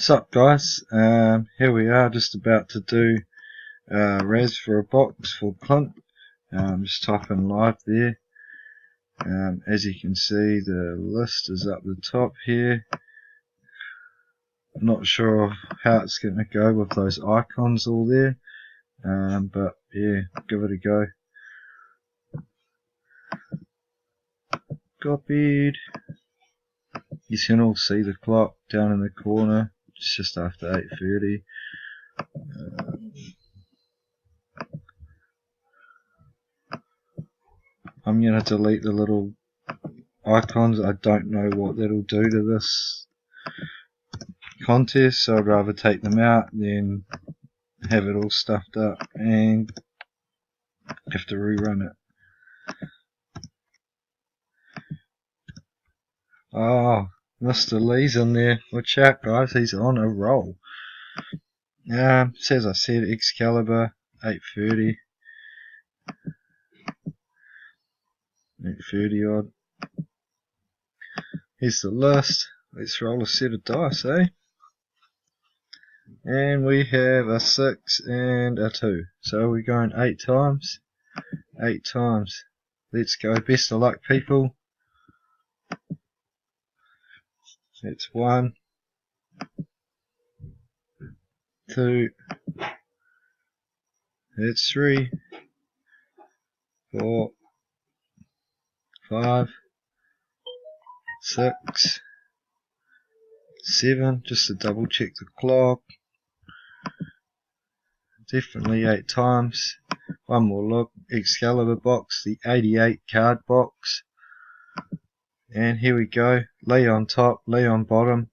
Sup guys, here we are just about to do res for a box for Clint. Just typing live there. As you can see, the list is up the top here. I'm not sure how it's going to go with those icons all there, but yeah, give it a go. Copied. You can all see the clock down in the corner. It's just after 8:30. I'm going to delete the little icons. I don't know what that'll do to this contest, so I'd rather take them out than have it all stuffed up and have to rerun it. Oh, Mr. Lee's in there. Watch out guys, he's on a roll. As I said, Excalibur, 8:30. 8:30 odd. Here's the list. Let's roll a set of dice, eh? And we have a 6 and a 2. So we're going 8 times. 8 times. Let's go. Best of luck, people. That's 1, 2, that's 3, 4, 5, 6, 7, just to double check the clock. Definitely 8 times. One more look. Excalibur box, the 88 card box. And here we go. Lee on top, Lee on bottom.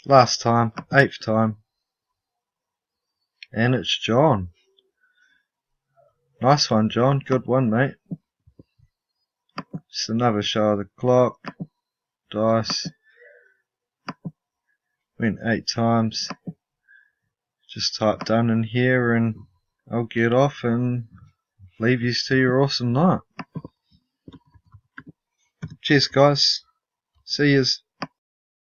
Last time, 8th time. And it's John. Nice one, John. Good one, mate. Just another show of the clock. Dice. Went 8 times. Just type done in here and I'll get off and leave you to your awesome night. Cheers guys. See yous.